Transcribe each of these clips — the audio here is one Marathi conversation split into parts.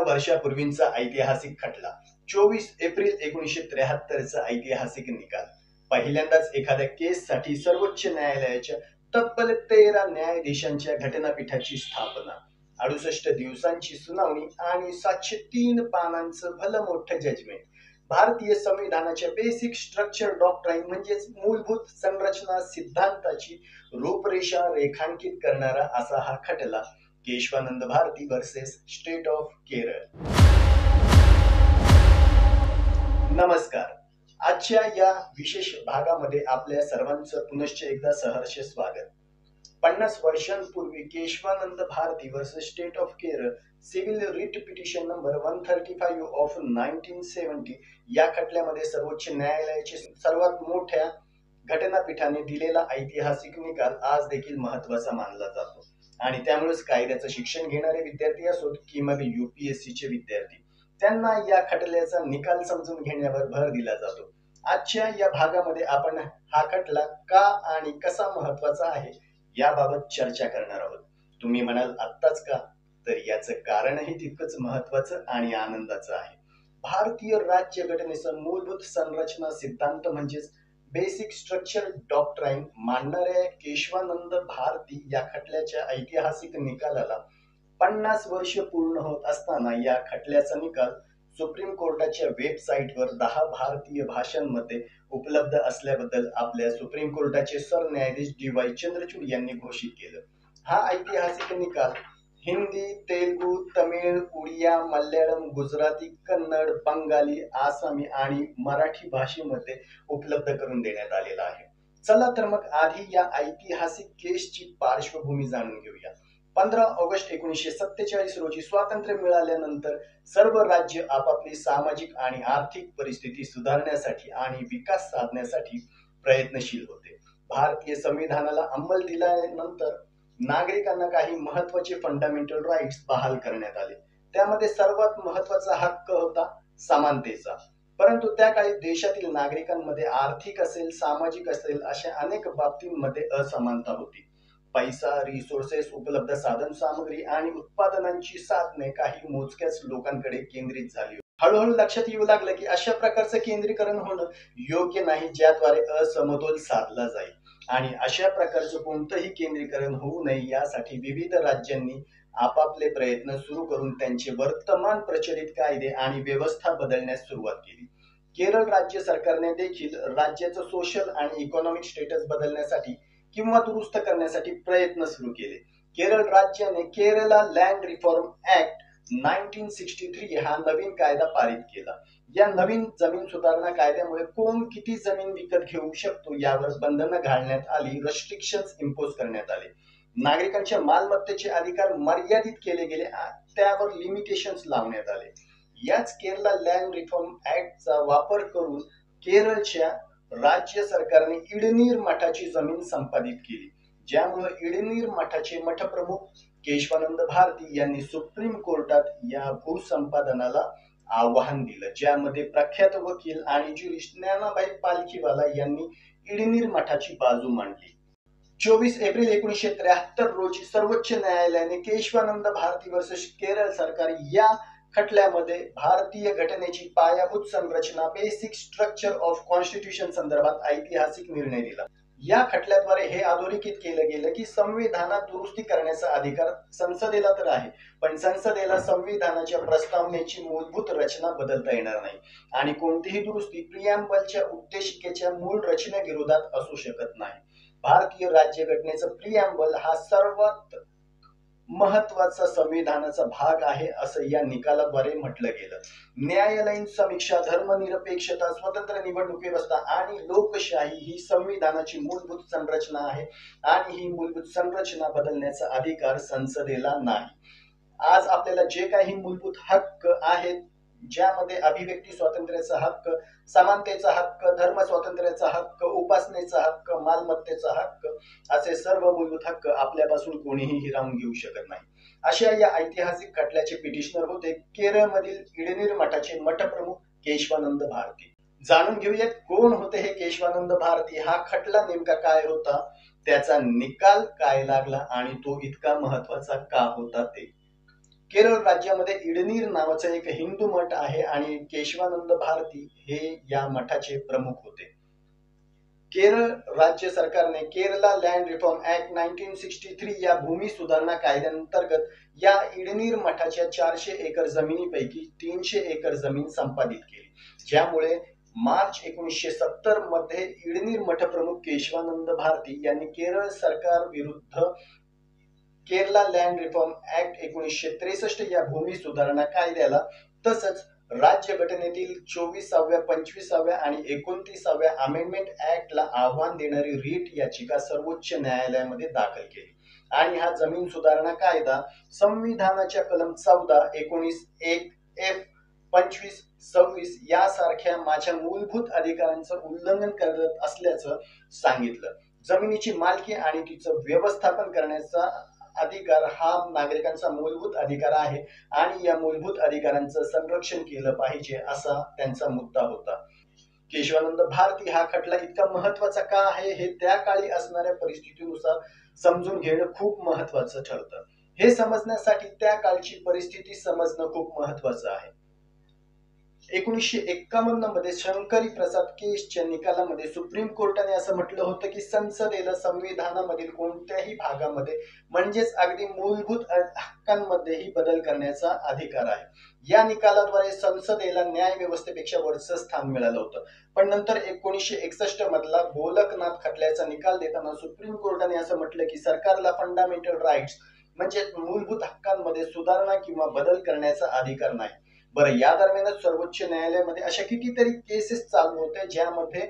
वर्षापूर्वींचा ऐतिहासिक खटला 24 एप्रिल 1973 चा ऐतिहासिक निकाल. पहिल्यांदाच एखाद्या केससाठी सर्वोच्च न्यायालयाच्या तब्बल 13 न्यायाधीशांच्या घटनापीठाची स्थापना, 68 दिवसांची सुनावणी आणि 703 पानांचं भलं मोठं जजमेंट. भारतीय संविधानाच्या बेसिक स्ट्रक्चर डॉक्ट्राईन म्हणजेच मूलभूत संरचना सिद्धांताची रूपरेषा रेखांकित करणारा असा हा खटला, Keshavananda Bharati versus state of Kerala. नमस्कार. आजच्या या विशेष भागामध्ये आपल्या सर्वांचं पुनश्च एकदा सहर्ष स्वागत. 50 वर्षांपूर्वी Keshavananda Bharati versus state of Kerala civil writ petition number 135 of 1970 या खटल्यामध्ये सर्वोच्च न्यायालयाचे सर्वात मोठ्या घटनापीठाने दिलेला ऐतिहासिक निकाल आज देखील महत्वाचा मानला जातो. आणि त्यामुळेच कायद्याचं शिक्षण घेणारे विद्यार्थी असोत की मग UPSC चे विद्यार्थी, त्यांना या खटल्याचा निकाल समजून घेण्यावर भर दिला जातो. आजच्या या भागामध्ये आपण हा खटला का आणि कसा महत्वाचा आहे याबाबत चर्चा करणार आहोत. तुम्ही म्हणाल आत्ताच का, तर याचं कारणही तितकंच महत्वाचं आणि आनंदाचं आहे. भारतीय राज्यघटनेचा मूलभूत संरचना सिद्धांत म्हणजेच बेसिक स्ट्रक्चर डॉक्ट्राईन मानणाऱ्या केशवानंद भारती या खटल्याच्या ऐतिहासिक निकालाला 50 वर्ष पूर्ण होत असताना या खटल्याचा निकाल सुप्रीम कोर्टाच्या वेबसाईटवर 10 भारतीय भाषांमध्ये उपलब्ध असल्याबद्दल आपल्या सुप्रीम कोर्टाचे सरन्यायाधीश DY चंद्रचूड यांनी घोषित केलं. हा ऐतिहासिक निकाल हिंदी, तेलुगू, तमिळ, उडिया, मल्याळम, गुजराती, कन्नड, बंगाली, आसामी आणि मराठी भाषेमध्ये उपलब्ध करून देण्यात आलेला आहे. चला तर मग आधी या ऐतिहासिक केसची पार्श्वभूमी जाणून घेऊया. 15 ऑगस्ट 1947 रोजी स्वातंत्र्य मिळाल्यानंतर सर्व राज्य आपापली सामाजिक आणि आर्थिक परिस्थिती सुधारण्यासाठी आणि विकास साधण्यासाठी प्रयत्नशील होते. भारतीय संविधानाला अंमल दिल्यानंतर नागरिकांना काही महत्वाचे फंडामेंटल राईट्स बहाल करण्यात आले. त्यामध्ये सर्वात महत्वाचा हक्क होता समानतेचा. परंतु त्या काळी देशातील नागरिकांमध्ये आर्थिक असेल, सामाजिक असेल अशा अनेक बाबतींमध्ये असमानता होती. पैसा, रिसोर्सेस, उपलब्ध साधन सामग्री आणि उत्पादनांची साधने काही मोजक्याच लोकांकडे केंद्रित झाली होती. हळूहळू लक्षात येऊ लागलं की अशा प्रकारचं केंद्रीकरण होणं योग्य नाही, ज्याद्वारे असमतोल साधला जाईल. आणि अशा प्रकारचं कोणतंही केंद्रीकरण होऊ नये यासाठी विविध राज्यांनी आपापले प्रयत्न सुरू करून त्यांचे वर्तमान प्रचलित कायदे आणि व्यवस्था बदलण्यास सुरुवात केली. केरळ राज्य सरकारने देखील राज्याचं सोशल आणि इकॉनॉमिक स्टेटस बदलण्यासाठी किंवा दुरुस्त करण्यासाठी प्रयत्न सुरू केले. केरळ राज्याने केरला लँड रिफॉर्म ऍक्ट 1963 हा नवीन कायदा पारित केला. या नवीन जमीन सुधारणा कायद्यामुळे कोण किती जमीन विकत घेऊ शकतो यावर बंधनं घालण्यात आली, रेस्ट्रिक्शन्स इम्पोज करण्यात आले. नागरिकांच्या मालमत्तेचे अधिकार मर्यादित केले गेले, त्यावर लिमिटेशन्स लावण्यात आले. याच केरला लँड रिफॉर्म ऍक्टचा वापर करून केरळच्या राज्य सरकारने इडनीर मठाची जमीन संपादित केली, ज्यामुळे इडनीर मठाचे मठप्रमुख केशवानंद भारती यांनी सुप्रीम कोर्टात या भूसंपादनाला आव्हान दिलं, ज्यामध्ये प्रख्यात वकील आणि ज्युरिस्ट ज्ञानाबाई पालखीवाला यांनी इडनीर मठाची बाजू मांडली. 24 एप्रिल 1973 रोजी सर्वोच्च न्यायालयाने केशवानंद भारती वर्सेस केरळ सरकार या खटल्यामध्ये भारतीय घटनेची पायाभूत संरचना बेसिक स्ट्रक्चर ऑफ कॉन्स्टिट्यूशन संदर्भात ऐतिहासिक निर्णय दिला. या खटल्याद्वारे हे अधोरेखित केलं गेलं की संविधानात दुरुस्ती करण्याचा अधिकार संसदेला तर आहे, पण संसदेला संविधानाच्या प्रस्तावनेची मूलभूत रचना बदलता येणार नाही आणि कोणतीही दुरुस्ती प्रिॲम्बलच्या उद्देशिकेच्या मूळ रचनेविरोधात असू शकत नाही. भारतीय राज्यघटनेचा प्रिॲम्बल हा सर्वात महत्वाचा संविधानाचा भाग आहे असं या निकालाद्वारे म्हटलं गेलं. न्यायालयीन समीक्षा, धर्मनिरपेक्षता, स्वतंत्र निवडणूक व्यवस्था आणि लोकशाही ही संविधानाची मूलभूत संरचना आहे आणि ही मूलभूत संरचना बदलण्याचा अधिकार संसदेला नाही. आज आपल्याला जे काही मूलभूत हक्क आहेत, ज्यामध्ये अभिव्यक्ती स्वातंत्र्याचा हक्क, समानतेचा हक्क, धर्म स्वातंत्र्याचा हक्क, उपासनेचा हक्क, मालमत्तेचा हक्क असे सर्व मूलभूत हक्क आपल्यापासून कोणीही हिरावून घेऊ शकत नाही. अशा या ऐतिहासिक खटल्याचे पिटिशनर होते केरळमधील इडनीर मठाचे मठप्रमुख केशवानंद भारती. जाणून घेऊयात कोण होते हे केशवानंद भारती, हा खटला नेमका काय होता, त्याचा निकाल काय लागला आणि तो इतका महत्वाचा का होता ते. केरळ राज्यामध्ये इडनीर नावाचं एक हिंदू मठ आहे आणि केशवानंद भारती हे या मठाचे प्रमुख होते. केरळ राज्य सरकारने केरला लँड रिफॉर्म ऍक्ट 1963 या भूमी सुधारणा कायद्याअंतर्गत या इडनीर मठाच्या 400 एकर जमिनीपैकी 300 एकर जमीन संपादित केली, ज्यामुळे मार्च 1970 मध्ये इडनीर मठप्रमुख केशवानंद भारती यांनी केरळ सरकार विरुद्ध केरला लँड रिफॉर्म ऍक्ट 1963 या भूमी सुधारणा कायद्याला तसंच राज्यघटनेतील 24व्या, 25व्या आणि 29व्या अमेंडमेंट ऍक्टला आव्हान देणारी रीट याचिका सर्वोच्च न्यायालयामध्ये दाखल केली आणि हा जमीन सुधारणा कायदा संविधानाच्या कलम 14, 19, 1, F, 25, 26 यासारख्या माझ्या मूलभूत अधिकारांचं उल्लंघन करत असल्याचं सांगितलं. जमिनीची मालकी आणि तिचं व्यवस्थापन करण्याचा अधिकार हा नागरिकांचा मूलभूत अधिकार आहे आणि या मूलभूत अधिकारांचं संरक्षण केलं पाहिजे असा त्यांचा मुद्दा होता. केशवानंद भारती हा खटला इतका महत्वाचा का आहे हे त्या काळी असणाऱ्या परिस्थितीनुसार समजून घेणं खूप महत्वाचं ठरतं. हे समजण्यासाठी त्या काळची परिस्थिती समजणं खूप महत्वाचं आहे. 1951 मध्ये शंकरी प्रसाद केसच्या निकालामध्ये सुप्रीम कोर्टाने असं म्हटलं होतं की संसदेला संविधानामधील कोणत्याही भागामध्ये म्हणजेच अगदी मूलभूत हक्कांमध्येही बदल करण्याचा अधिकार आहे. या निकालाद्वारे संसदेला न्याय व्यवस्थेपेक्षा वरचं स्थान मिळालं होतं. पण नंतर 1961 मधला गोलकनाथ खटल्याचा निकाल देताना सुप्रीम कोर्टाने असं म्हटलं की सरकारला फंडामेंटल राईट्स म्हणजे मूलभूत हक्कांमध्ये सुधारणा किंवा बदल करण्याचा अधिकार नाही. बरं, या दरम्यानच सर्वोच्च न्यायालयामध्ये अशा कितीतरी केसेस चालू होत्या ज्यामध्ये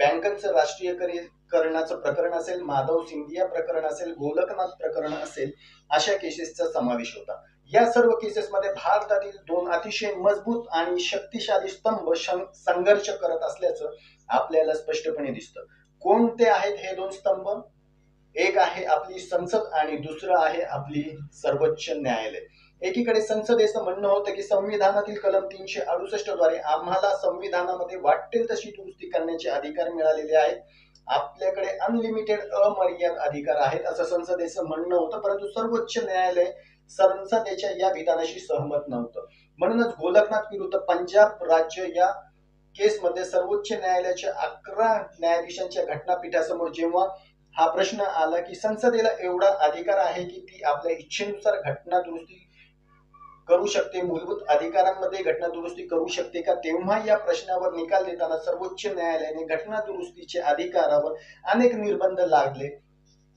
बँकांचं राष्ट्रीयकरणाचं प्रकरण असेल, माधव सिंधिया प्रकरण असेल, गोलकनाथ प्रकरण असेल, अशा केसेसचा समावेश होता. या सर्व केसेसमध्ये भारतातील दोन अतिशय मजबूत आणि शक्तिशाली स्तंभ संघर्ष करत असल्याचं आपल्याला स्पष्टपणे दिसतं. कोणते आहेत हे दोन स्तंभ? एक आहे आपली संसद आणि दुसरं आहे आपली सर्वोच्च न्यायालय. एकीकडे संसदेचं म्हणणं होतं की संविधानातील कलम 368 द्वारे आम्हाला संविधानामध्ये वाटेल तशी दुरुस्ती करण्याचे अधिकार मिळालेले आहेत. आपल्याकडे अनलिमिटेड अमर्याद अधिकार आहेत असं संसदेचं म्हणणं होतं. परंतु सर्वोच्च न्यायालय संसदेच्या या विधानाशी सहमत नव्हतं. म्हणूनच गोलकनाथ विरुद्ध पंजाब राज्य या केसमध्ये सर्वोच्च न्यायालयाच्या 11 न्यायाधीशांच्या घटनापीठासमोर जेव्हा हा प्रश्न आला की संसदेला एवढा अधिकार आहे की ती आपल्या इच्छेनुसार घटना दुरुस्ती करू शकते, मूलभूत अधिकारांमध्ये घटना दुरुस्ती करू शकते का, तेव्हा या प्रश्नावर निकाल देताना सर्वोच्च न्यायालयाने घटना दुरुस्तीच्या अधिकारावर अनेक निर्बंध लादले,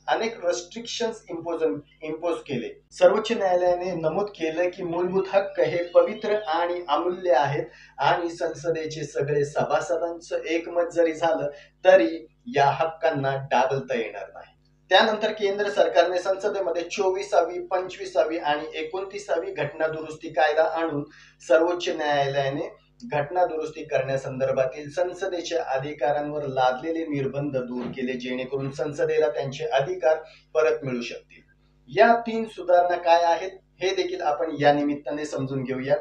अनेक रेस्ट्रिक्शन्स इम्पोज केले. सर्वोच्च न्यायालयाने नमूद केलं की मूलभूत हक्क हे पवित्र आणि अमूल्य आहेत आणि संसदेचे सगळे सभासदांचं एकमत जरी झालं तरी या हक्कांना डावलता येणार नाही. त्यानंतर केंद्र सरकारने संसदेमध्ये 24वी, 25वी आणि 29वी घटना दुरुस्ती कायदा आणून सर्वोच्च न्यायालयाने घटना दुरुस्ती करण्यासंदर्भातील संसदेच्या अधिकारांवर लादलेले निर्बंध दूर केले जेणेकरून संसदेला त्यांचे अधिकार परत मिळू शकतील. या 3 सुधारणा काय आहेत हे देखील आपण या निमित्ताने समजून घेऊया.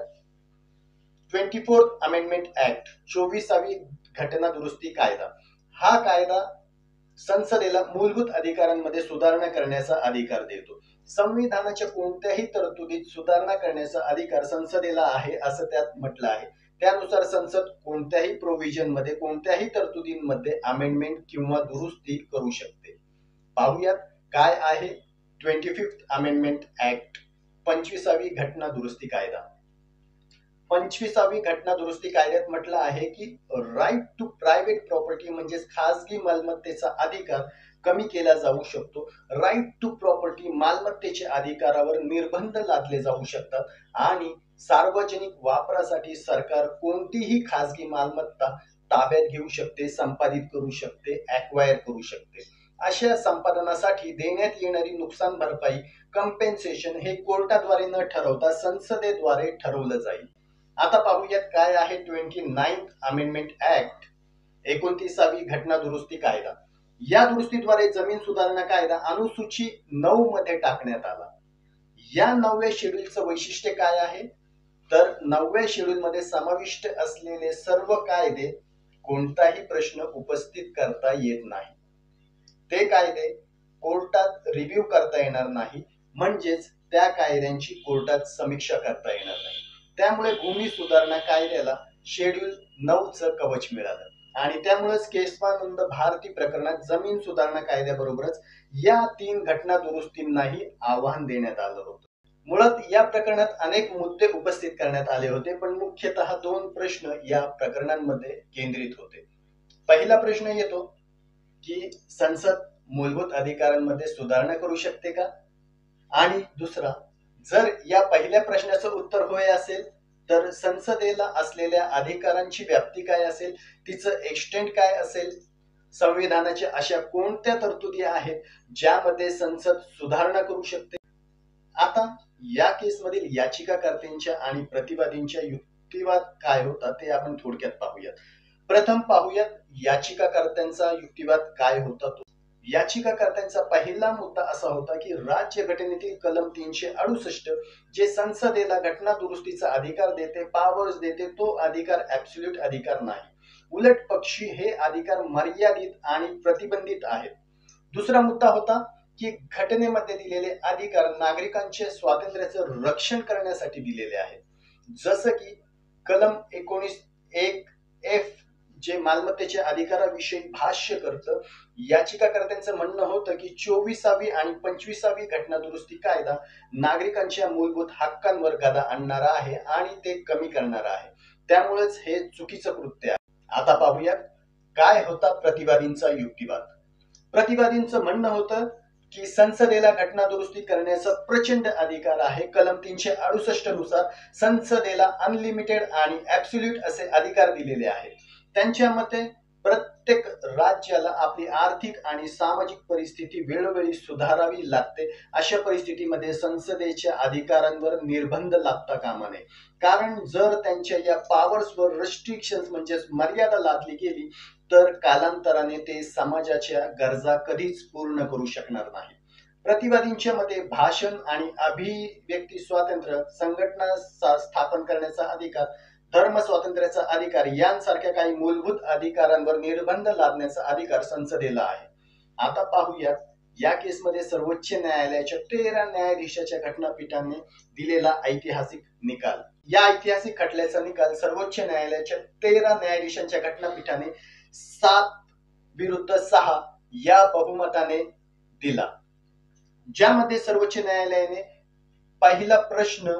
24th अमेंडमेंट ऍक्ट 24वी घटना दुरुस्ती कायदा. हा कायदा संसदेला मूलभूत अधिकारांमध्ये सुधारणा करण्याचा अधिकार देतो. संविधानाच्या कोणत्याही तरतुदीत सुधारणा करण्याचा अधिकार संसदेला आहे असं त्यात म्हटलं आहे. त्यानुसार संसद कोणत्याही प्रोव्हिजन मध्ये कोणत्याही तरतुदींमध्ये अमेंडमेंट किंवा दुरुस्ती करू शकते. पाहूयात काय आहे 25th अमेंडमेंट ऍक्ट 25वी घटना दुरुस्ती कायदा. 25वी घटना दुरुस्ती कायद्यात म्हटलं आहे की राईट टू प्रायव्हेट प्रॉपर्टी म्हणजे खासगी मालमत्तेचा अधिकार कमी केला जाऊ शकतो. राईट टू प्रॉपर्टी मालमत्तेच्या अधिकारावर निर्बंध लादले जाऊ शकतात आणि सार्वजनिक वापरासाठी सरकार कोणतीही खासगी मालमत्ता ताब्यात घेऊ शकते, संपादित करू शकते, ॲक्वायर करू शकते. अशा संपादनासाठी देण्यात येणारी नुकसान भरपाई कंपेन्सेशन हे कोर्टाद्वारे न ठरवता संसदेद्वारे ठरवलं जाईल. आता पाहूयात काय आहे 29th अमेंडमेंट ऍक्ट 29वी घटना दुरुस्ती कायदा. या दुरुस्तीद्वारे जमीन सुधारणा कायदा अनुसूची 9 मध्ये टाकण्यात आला. या 9व्या शेड्यूलचं वैशिष्ट्य काय आहे तर 9व्या शेड्यूल मध्ये समाविष्ट असलेले सर्व कायदे कोणताही प्रश्न उपस्थित करता येत नाही. ते कायदे कोर्टात रिव्ह्यू करता येणार नाही. म्हणजेच त्या कायद्यांची कोर्टात समीक्षा करता येणार नाही. त्यामुळे भूमी सुधारणा कायद्याला शेड्यूल 9चं कवच मिळालं आणि त्यामुळेच केशवानंद भारती प्रकरणात जमीन सुधारणा कायद्याबरोबरच या 3 घटना दुरुस्तींनाही आव्हान देण्यात आलं होतं. मुळात या प्रकरणात अनेक मुद्दे उपस्थित करण्यात आले होते, पण मुख्यतः 2 प्रश्न या प्रकरणांमध्ये केंद्रित होते. पहिला प्रश्न येतो की संसद मूलभूत अधिकारांमध्ये सुधारणा करू शकते का? आणि दुसरा, जर या पहिल्या प्रश्नाचं उत्तर होय असेल तर संसदेला असलेल्या अधिकारांची व्याप्ती काय असेल, तिचं एक्सटेंट काय असेल, संविधानाच्या अशा कोणत्या तरतुदी आहेत ज्यामध्ये संसद सुधारणा करू शकते. आता या केसमधील याचिकाकर्त्यांच्या आणि प्रतिवादींच्या युक्तिवाद काय होता ते आपण थोडक्यात पाहूयात. प्रथम पाहूयात याचिकाकर्त्यांचा युक्तिवाद काय होता तो. याचिकाकर्त्यांचा पहिला मुद्दा असा होता की राज्यघटनेतील कलम 368 जे संसदेला घटना दुरुस्तीचा अधिकार देते, पॉवर्स देते, तो अधिकार ऍब्सोल्यूट अधिकार नाही. उलट पक्षी हे अधिकार मर्यादित आणि प्रतिबंधित आहेत. दुसरा मुद्दा होता की घटनेमध्ये दिलेले अधिकार नागरिकांच्या स्वातंत्र्याचं रक्षण करण्यासाठी दिलेले आहेत. जसं की कलम 19(1)(f जे मालमत्तेच्या अधिकाराविषयी भाष्य करतं. याचिकाकर्त्यांचं म्हणणं होतं की 24वी आणि 25वी घटना दुरुस्ती कायदा नागरिकांच्या मूलभूत हक्कांवर गदा आणणारा आहे आणि ते कमी करणारा आहे. त्यामुळेच हे चुकीचं कृत्य आहे. आता पाहूयात काय होता प्रतिवादींचा युक्तिवाद. प्रतिवादींचं म्हणणं होतं की संसदेला घटना दुरुस्ती करण्याचा प्रचंड अधिकार आहे. कलम 368 नुसार संसदेला अनलिमिटेड आणि ऍब्सोल्यूट असे अधिकार दिलेले आहेत. त्यांच्या मते प्रत्येक राज्याला आपली आर्थिक आणि सामाजिक परिस्थिती वेळोवेळी सुधारावी लागते. अशा परिस्थितीमध्ये संसदेच्या अधिकारांवर निर्बंध लादता कामा नये, कारण जर त्यांच्या या पॉवर्सवर रिस्ट्रिक्शन्स म्हणजेच मर्यादा लादली गेली तर कालांतराने ते समाजाच्या गरजा कधीच पूर्ण करू शकणार नाही. प्रतिवादींच्या मते भाषण आणि अभिव्यक्ती स्वातंत्र्य, संघटना स्थापन करण्याचा अधिकार, धर्म स्वातंत्र्याचा अधिकार यांसारख्या काही मूलभूत अधिकारांवर निर्बंध लादण्याचा अधिकार संसदेला आहे. आता पाहूया या केसमध्ये सर्वोच्च न्यायालयाच्या 13 न्यायाधीशाच्या घटनापीठाने दिलेला ऐतिहासिक निकाल. या ऐतिहासिक खटल्याचा निकाल सर्वोच्च न्यायालयाच्या 13 न्यायाधीशांच्या घटनापीठाने 7-6 या बहुमताने दिला, ज्यामध्ये सर्वोच्च न्यायालयाने पहिला प्रश्न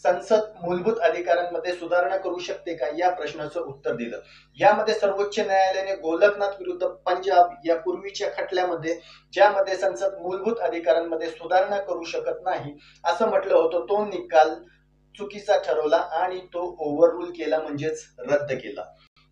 संसद मूलभूत अधिकारांमध्ये सुधारणा करू शकते का या प्रश्नाचं उत्तर दिलं. यामध्ये सर्वोच्च न्यायालयाने गोलकनाथ विरुद्ध पंजाब या पूर्वीच्या खटल्यामध्ये ज्यामध्ये संसद मूलभूत अधिकारांमध्ये सुधारणा करू शकत नाही असं म्हटलं होतं, तो निकाल चुकीचा ठरवला आणि तो ओव्हररूल केला म्हणजेच रद्द केला.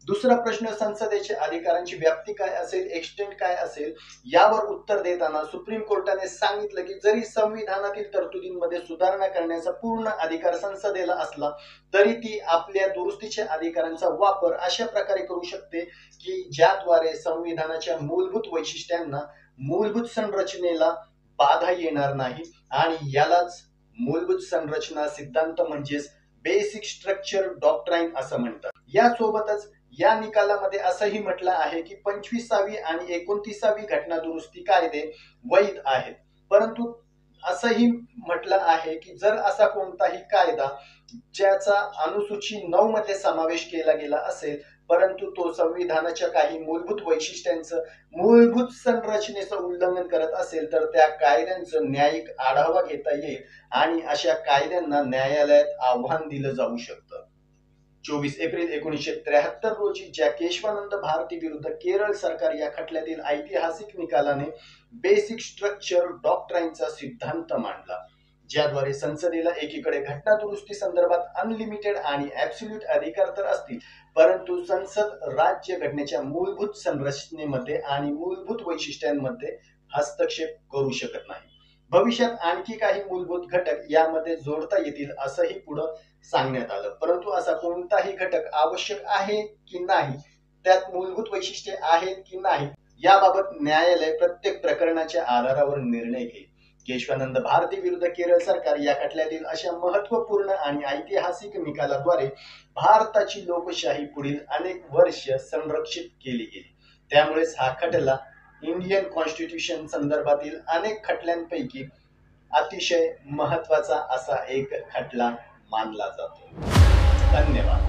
दुसरा प्रश्न संसदेच्या अधिकारांची व्याप्ती काय असेल, एक्सटेंट काय असेल, यावर उत्तर देताना सुप्रीम कोर्टाने सांगितलं की जरी संविधानातील तरतुदींमध्ये सुधारणा करण्याचा पूर्ण अधिकार संसदेला असला तरी ती आपल्या दुरुस्तीच्या अधिकारांचा वापर अशा प्रकारे करू शकते की ज्याद्वारे संविधानाच्या मूलभूत वैशिष्ट्यांना, मूलभूत संरचनेला बाधा येणार नाही आणि यालाच मूलभूत संरचना सिद्धांत म्हणजेच बेसिक स्ट्रक्चर डॉक्ट्राईन असं म्हणतात. यासोबतच या निकालामध्ये असंही म्हटलं आहे की 25वी आणि 29वी घटना दुरुस्ती कायदे वैध आहेत, परंतु असंही म्हटलं आहे की जर असा कोणताही कायदा ज्याचा अनुसूची 9 मध्ये समावेश केला गेला असेल परंतु तो संविधानाच्या काही मूलभूत वैशिष्ट्यांचं, मूलभूत संरचनेचं उल्लंघन करत असेल तर त्या कायद्यांचं न्यायिक आढावा घेता येईल आणि अशा कायद्यांना न्यायालयात आव्हान दिलं जाऊ शकतं. 24 एप्रिल 1973 रोजी ज्या केशवानंद भारती विरुद्ध केरळ सरकार या खटल्यातील ऐतिहासिक निकालाने बेसिक स्ट्रक्चर डॉक्ट्राईनचा सिद्धांत मांडला, ज्याद्वारे संसदेला एकीकडे घटना दुरुस्ती संदर्भात अनलिमिटेड आणि ऍब्सोल्यूट अधिकार तर असतील, परंतु संसद राज्य घटनेच्या मूलभूत संरचनेमध्ये आणि मूलभूत वैशिष्ट्यांमध्ये हस्तक्षेप करू शकत नाही. भविष्यात आणखी काही मूलभूत घटक यामध्ये जोडता येतील असंही पुढे सांगण्यात आलं, परंतु असा कोणताही घटक आवश्यक आहे की नाही, त्यात मूलभूत वैशिष्ट्ये आहेत की नाही याबाबत न्यायालय प्रत्येक प्रकरणाच्या आधारावर निर्णय घेईल. केशवानंद भारती विरुद्ध केरळ सरकार या खटल्यातील अशा महत्वपूर्ण आणि ऐतिहासिक निकालाद्वारे भारताची लोकशाही पुढील अनेक वर्ष संरक्षित केली गेली. त्यामुळेच हा खटला इंडियन कॉन्स्टिट्यूशन संदर्भातील अनेक खटल्यांपैकी अतिशय महत्वाचा असा एक खटला मानला जातो. धन्यवाद.